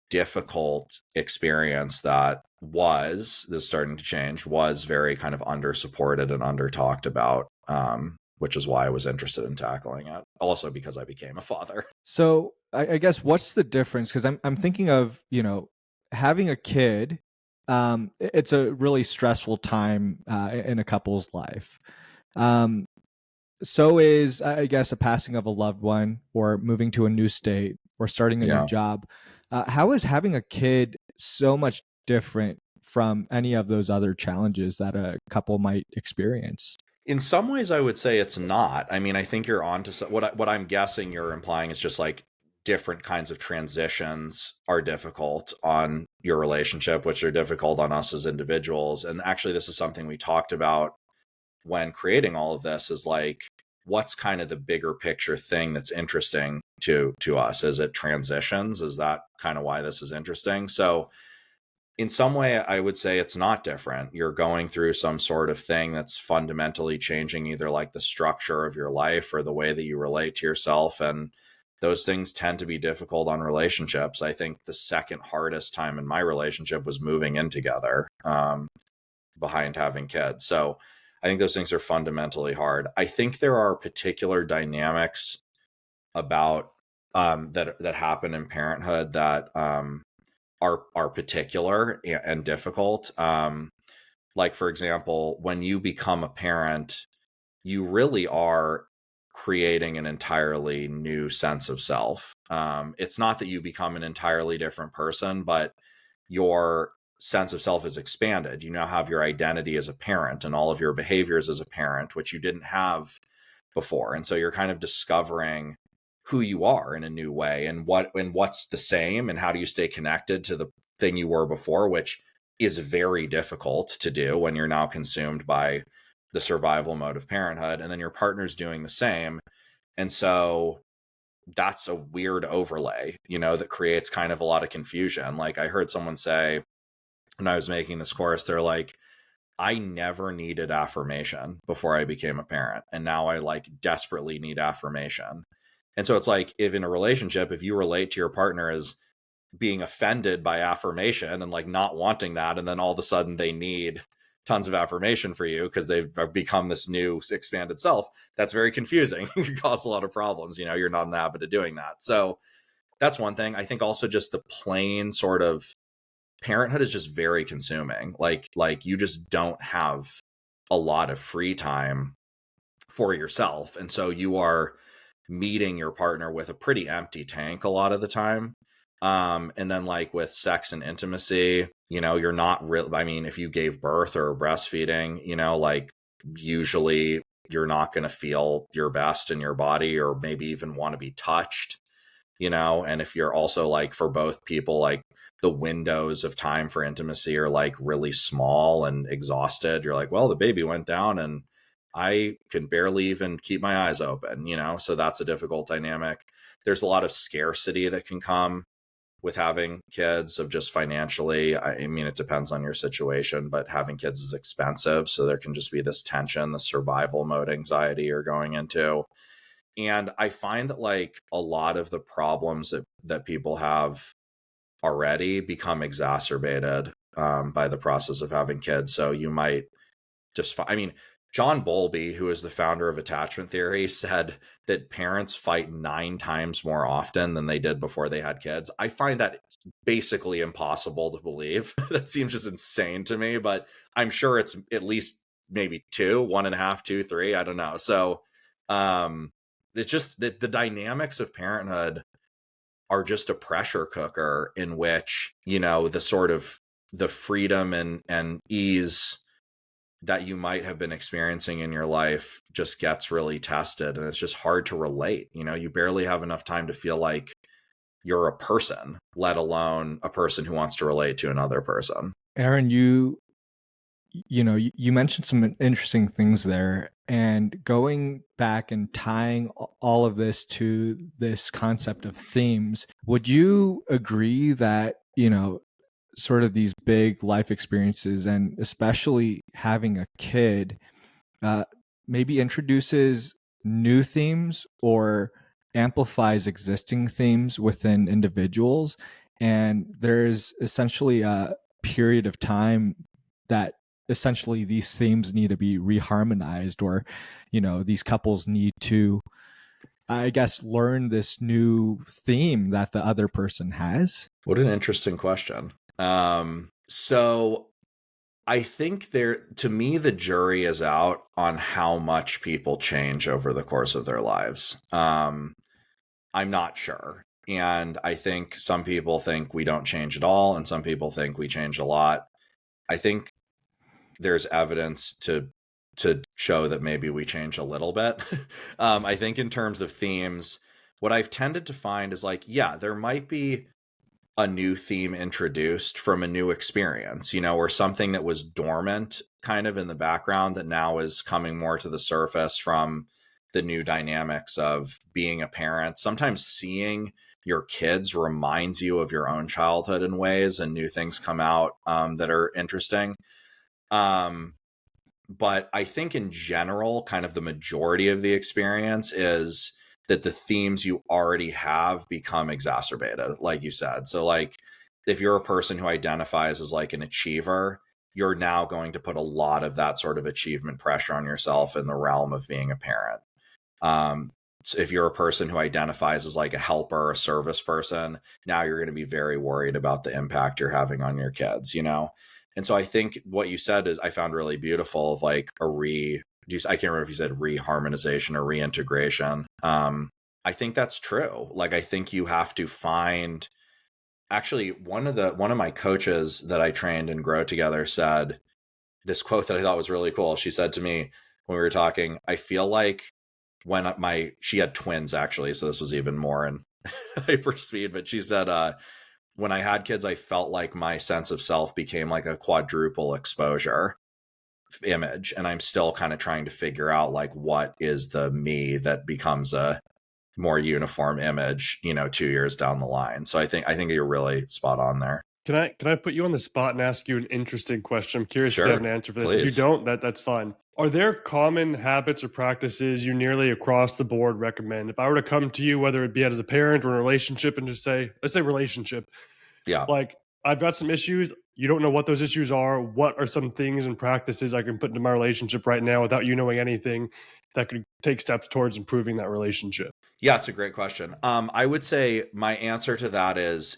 difficult experience that this starting to change, was very kind of under supported and under talked about, which is why I was interested in tackling it. Also because I became a father. So I guess, what's the difference? Because I'm thinking of, you know, having a kid. It's a really stressful time in a couple's life. So is, I guess, a passing of a loved one, or moving to a new state, or starting a new job. How is having a kid so much different from any of those other challenges that a couple might experience? In some ways, I would say it's not. I mean, I think you're on to what I'm guessing you're implying is just like different kinds of transitions are difficult on your relationship, which are difficult on us as individuals. And actually, this is something we talked about when creating all of this, is like, what's kind of the bigger picture thing that's interesting to us? Is it transitions? Is that kind of why this is interesting? So in some way, I would say it's not different. You're going through some sort of thing that's fundamentally changing either like the structure of your life or the way that you relate to yourself. And those things tend to be difficult on relationships. I think the second hardest time in my relationship was moving in together, behind having kids. So I think those things are fundamentally hard. I think there are particular dynamics about that happen in parenthood that are particular and difficult. Like, for example, when you become a parent, you really are creating an entirely new sense of self. It's not that you become an entirely different person, but your sense of self is expanded. You now have your identity as a parent and all of your behaviors as a parent, which you didn't have before. And so you're kind of discovering who you are in a new way, and what's the same, and how do you stay connected to the thing you were before, which is very difficult to do when you're now consumed by the survival mode of parenthood, and then your partner's doing the same. And so that's a weird overlay, that creates kind of a lot of confusion. Like, I heard someone say when I was making this course, they're like, I never needed affirmation before I became a parent, and now I like desperately need affirmation. And so it's like, if in a relationship, if you relate to your partner as being offended by affirmation and like not wanting that, and then all of a sudden they need tons of affirmation for you because they've become this new expanded self, that's very confusing. It can cause a lot of problems. You're not in the habit of doing that. So that's one thing. I think also just the plain sort of parenthood is just very consuming. Like you just don't have a lot of free time for yourself. And so you are meeting your partner with a pretty empty tank a lot of the time. And then like with sex and intimacy, you're not real. I mean, if you gave birth or breastfeeding, like usually you're not going to feel your best in your body, or maybe even want to be touched, and if you're also like, for both people, like the windows of time for intimacy are like really small and exhausted. You're like, well, the baby went down and I can barely even keep my eyes open, so that's a difficult dynamic. There's a lot of scarcity that can come with having kids, of just financially. I mean, it depends on your situation, but having kids is expensive. So there can just be this tension, the survival mode anxiety you're going into. And I find that like a lot of the problems that people have already become exacerbated by the process of having kids. So you might John Bowlby, who is the founder of attachment theory, said that parents fight 9 times more often than they did before they had kids. I find that basically impossible to believe. That seems just insane to me, but I'm sure it's at least maybe 2, 1.5, 2, 3. I don't know. So it's just that the dynamics of parenthood are just a pressure cooker in which, the sort of the freedom and ease that you might have been experiencing in your life just gets really tested, and it's just hard to relate. You barely have enough time to feel like you're a person, let alone a person who wants to relate to another person. Aaron, you mentioned some interesting things there, and going back and tying all of this to this concept of themes, would you agree that, sort of these big life experiences, and especially having a kid, maybe introduces new themes or amplifies existing themes within individuals? And there's essentially a period of time that essentially these themes need to be reharmonized, or these couples need to, I guess, learn this new theme that the other person has. What an interesting question. So I think to me, the jury is out on how much people change over the course of their lives. I'm not sure. And I think some people think we don't change at all, and some people think we change a lot. I think there's evidence to show that maybe we change a little bit. I think in terms of themes, what I've tended to find is like, yeah, there might be a new theme introduced from a new experience, or something that was dormant kind of in the background that now is coming more to the surface from the new dynamics of being a parent. Sometimes seeing your kids reminds you of your own childhood in ways, and new things come out that are interesting. But I think in general, kind of the majority of the experience is that the themes you already have become exacerbated, like you said. So like if you're a person who identifies as like an achiever, you're now going to put a lot of that sort of achievement pressure on yourself in the realm of being a parent. So if you're a person who identifies as like a helper, a service person, now you're going to be very worried about the impact you're having on your kids, you know? And so I think what you said is I found really beautiful of like I can't remember if you said reharmonization or reintegration. I think that's true. Like, I think you have to find, actually one of my coaches that I trained and Grow Together said this quote that I thought was really cool. She said to me when we were talking, I feel like she had twins actually, so this was even more in hyper speed, but she said, when I had kids, I felt like my sense of self became like a quadruple exposure image. And I'm still kind of trying to figure out like, what is the me that becomes a more uniform image, 2 years down the line. So I think you're really spot on there. Can I put you on the spot and ask you an interesting question? I'm curious if you have an answer for this. Please. If you don't, that's fine. Are there common habits or practices you nearly across the board recommend? If I were to come to you, whether it be as a parent or a relationship, and just say, let's say relationship. Yeah. Like, I've got some issues. You don't know what those issues are. What are some things and practices I can put into my relationship right now without you knowing anything that could take steps towards improving that relationship? Yeah, it's a great question. I would say my answer to that is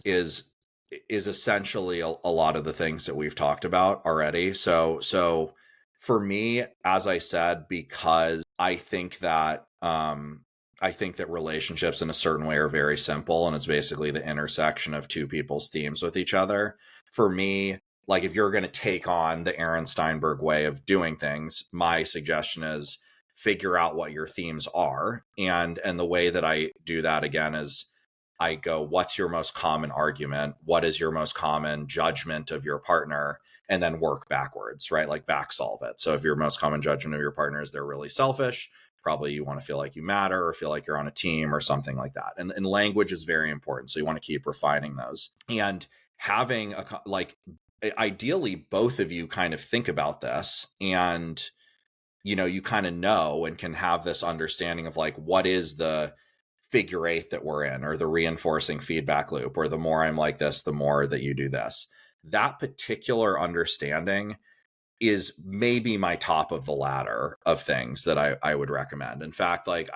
essentially a lot of the things that we've talked about already. So for me, as I said, because I think that relationships in a certain way are very simple, and it's basically the intersection of two people's themes with each other. For me, like if you're going to take on the Aaron Steinberg way of doing things, my suggestion is figure out what your themes are. And the way that I do that again is I go, what's your most common argument? What is your most common judgment of your partner? And then work backwards, right? Like back solve it. So if your most common judgment of your partner is they're really selfish, probably you want to feel like you matter or feel like you're on a team or something like that. And language is very important. So you want to keep refining those. And having ideally both of you kind of think about this, and you kind of know and can have this understanding of like, what is the figure eight that we're in, or the reinforcing feedback loop, or the more I'm like this, the more that you do this. That particular understanding is maybe my top of the ladder of things that I would recommend. In fact, like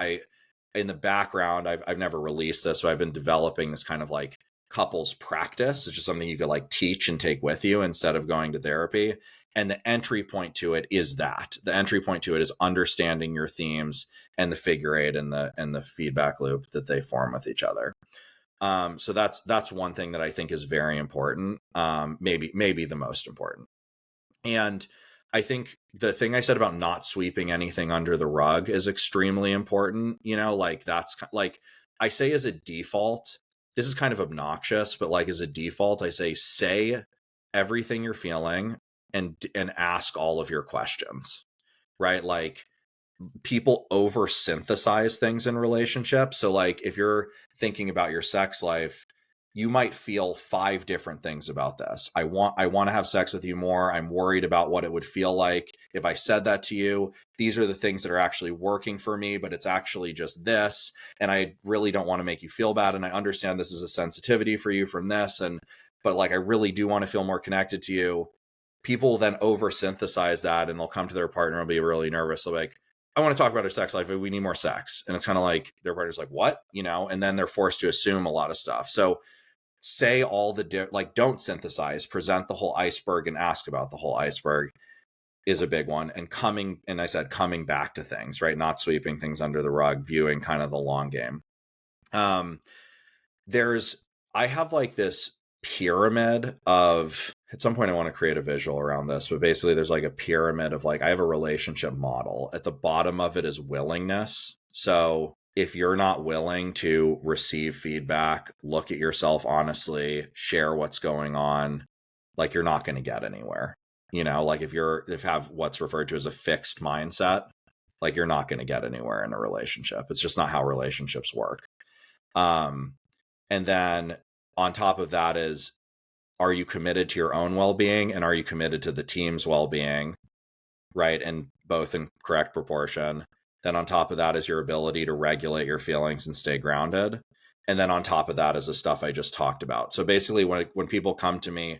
in the background, I've never released this, so I've been developing this kind of like couples practice. It's just something you could like teach and take with you instead of going to therapy. And the entry point to it is that. The entry point to it is understanding your themes and the figure eight and the feedback loop that they form with each other. So that's one thing that I think is very important. Maybe the most important. And I think the thing I said about not sweeping anything under the rug is extremely important. Like that's like I say as a default, this is kind of obnoxious, but like as a default, I say everything you're feeling and ask all of your questions, right? Like people over-synthesize things in relationships. So like if you're thinking about your sex life, you might feel 5 different things about this. I want to have sex with you more. I'm worried about what it would feel like if I said that to you. These are the things that are actually working for me, but it's actually just this. And I really don't want to make you feel bad. And I understand this is a sensitivity for you from this. But like, I really do want to feel more connected to you. People then over-synthesize that, and they'll come to their partner and be really nervous. They'll be like, I want to talk about our sex life. We need more sex. And it's kind of like their partner's like, what? And then they're forced to assume a lot of stuff. So say all don't synthesize, present the whole iceberg and ask about the whole iceberg is a big one. And coming back to things, right? Not sweeping things under the rug, viewing kind of the long game. I have like this pyramid of, at some point I want to create a visual around this, but basically there's like a pyramid of like, I have a relationship model. At the bottom of it is willingness. So if you're not willing to receive feedback, look at yourself honestly, share what's going on, like you're not going to get anywhere. Like if you have what's referred to as a fixed mindset, like you're not going to get anywhere in a relationship. It's just not how relationships work. And then on top of that is, are you committed to your own well-being, and are you committed to the team's well-being, right? And both in correct proportion. Then on top of that is your ability to regulate your feelings and stay grounded. And then on top of that is the stuff I just talked about. So basically when people come to me,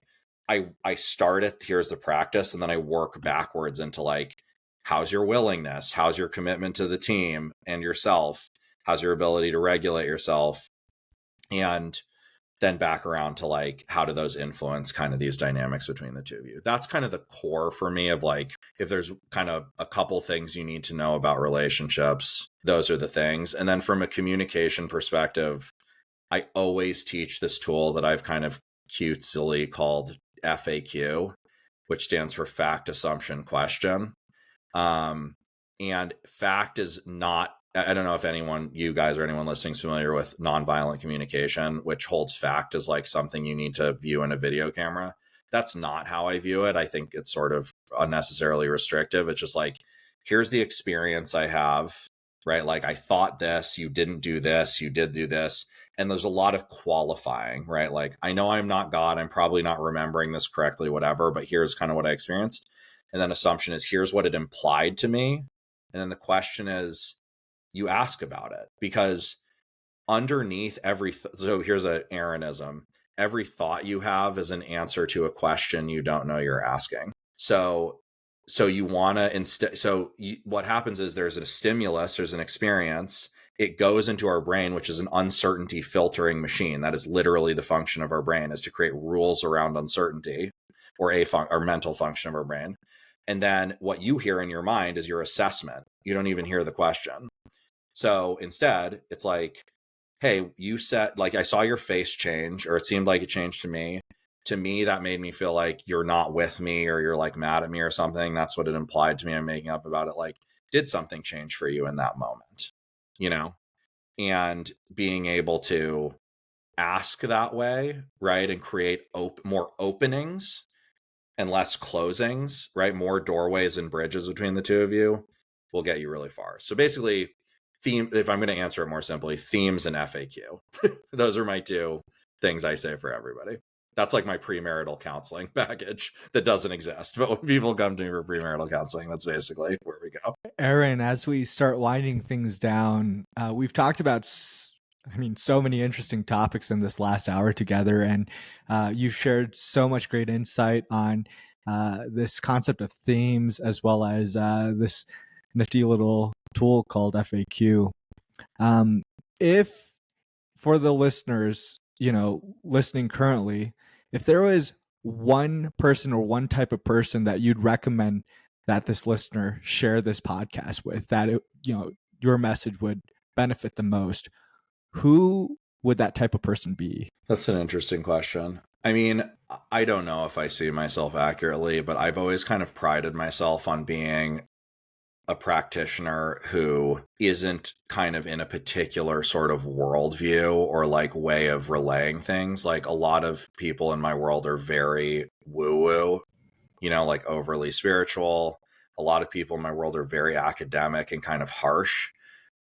I start at here's the practice, and then I work backwards into like, how's your willingness? How's your commitment to the team and yourself? How's your ability to regulate yourself? And then back around to like, how do those influence kind of these dynamics between the two of you? That's kind of the core for me of like, if there's kind of a couple things you need to know about relationships, those are the things. And then from a communication perspective, I always teach this tool that I've kind of cutesily called FAQ, which stands for fact, assumption, question. And fact is not, I don't know if you guys or anyone listening is familiar with nonviolent communication, which holds fact as like something you need to view in a video camera. That's not how I view it. I think it's sort of unnecessarily restrictive. It's just like, here's the experience I have, right? Like, I thought this, you didn't do this, you did do this. And there's a lot of qualifying, right? Like, I know I'm not God. I'm probably not remembering this correctly, whatever, but here's kind of what I experienced. And then assumption is, here's what it implied to me. And then the question is, you ask about it, because underneath so here's an Aaronism. Every thought you have is an answer to a question you don't know you're asking. So you want to what happens is there's a stimulus, there's an experience, it goes into our brain, which is an uncertainty filtering machine. That is literally the function of our brain, is to create rules around uncertainty, or or mental function of our brain. And then what you hear in your mind is your assessment. You don't even hear the question. So instead, it's like, hey, you said, like, I saw your face change, or it seemed like it changed to me. To me, that made me feel like you're not with me, or you're like mad at me or something. That's what it implied to me. I'm making up about it. Like, did something change for you in that moment? You know, and being able to ask that way, right? And create more openings and less closings, right? More doorways and bridges between the two of you will get you really far. So basically, if I'm going to answer it more simply, themes and FAQ. Those are my two things I say for everybody. That's like my premarital counseling package that doesn't exist. But when people come to me for premarital counseling, that's basically where we go. Aaron, as we start winding things down, we've talked about, so many interesting topics in this last hour together, and you've shared so much great insight on this concept of themes, as well as this nifty little tool called FAQ. If, for the listeners, listening currently, if there was one person or one type of person that you'd recommend that this listener share this podcast with, that your message would benefit the most, who would that type of person be? That's an interesting question. I mean, I don't know if I see myself accurately, but I've always kind of prided myself on being a practitioner who isn't kind of in a particular sort of worldview or like way of relaying things. Like, a lot of people in my world are very woo-woo, like overly spiritual. A lot of people in my world are very academic and kind of harsh.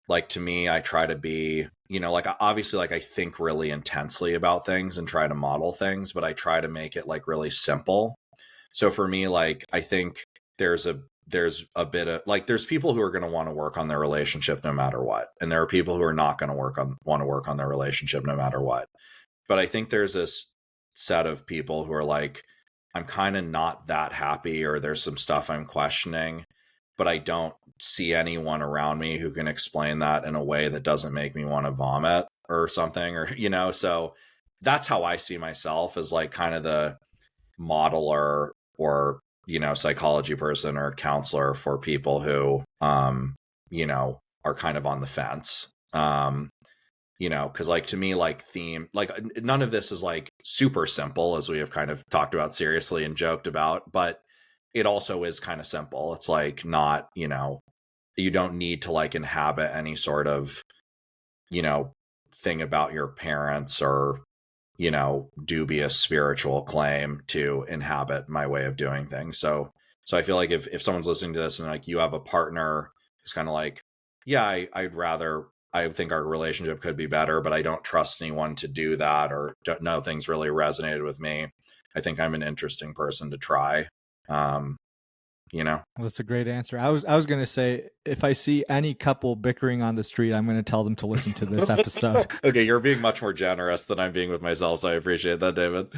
Like, to me, I try to be, like, obviously, like, I think really intensely about things and try to model things, but I try to make it like really simple. So for me, like, I think there's a bit of like, there's people who are going to want to work on their relationship no matter what. And there are people who are not going to want to work on their relationship no matter what. But I think there's this set of people who are like, I'm kind of not that happy, or there's some stuff I'm questioning, but I don't see anyone around me who can explain that in a way that doesn't make me want to vomit or something, or, so that's how I see myself, as like kind of the modeler or, psychology person or counselor for people who, are kind of on the fence. Because like, to me, like, theme, like, none of this is like super simple, as we have kind of talked about seriously and joked about, but it also is kind of simple. It's like, not, you don't need to like inhabit any sort of, thing about your parents or, dubious spiritual claim to inhabit my way of doing things. So I feel like if someone's listening to this and like, you have a partner who's kind of like, yeah, I'd rather I think our relationship could be better, but I don't trust anyone to do that, or don't know things really resonated with me. I think I'm an interesting person to try. Well, that's a great answer. I was going to say, if I see any couple bickering on the street, I'm going to tell them to listen to this episode. Okay, you're being much more generous than I'm being with myself, so I appreciate that, David.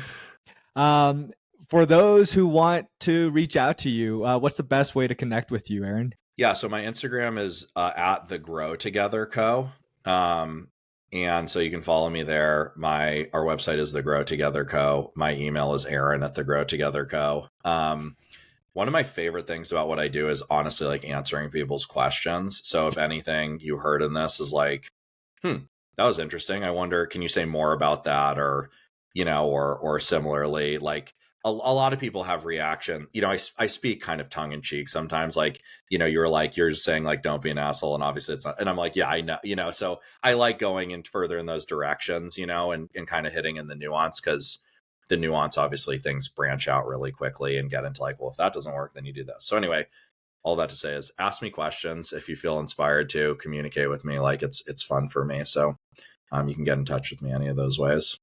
For those who want to reach out to you, what's the best way to connect with you, Aaron? Yeah, so my Instagram is at the Grow Together Co. And so you can follow me there. Our website is the Grow Together Co. My email is Aaron at the Grow Together Co. One of my favorite things about what I do is honestly like answering people's questions. So if anything you heard in this is like, that was interesting. I wonder, can you say more about that? Or, or similarly, like a lot of people have reaction. I speak kind of tongue in cheek sometimes, like, you're just saying like, don't be an asshole. And obviously it's not, and I'm like, yeah, I know, so I like going in further in those directions, and kind of hitting in the nuance, because the nuance, obviously things branch out really quickly and get into like, well, if that doesn't work, then you do this. So anyway, all that to say is ask me questions. If you feel inspired to communicate with me, like it's fun for me. So you can get in touch with me any of those ways.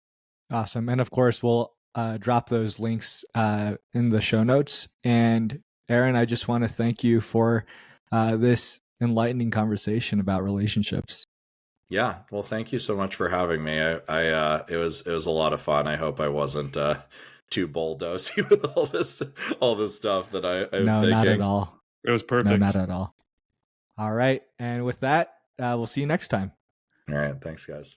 Awesome. And of course, we'll drop those links in the show notes. And Aaron, I just want to thank you for this enlightening conversation about relationships. Yeah. Well, thank you so much for having me. It was a lot of fun. I hope I wasn't too bulldozy with all this stuff that I'm thinking. No, not at all. It was perfect. No, not at all. All right. And with that, we'll see you next time. All right. Thanks, guys.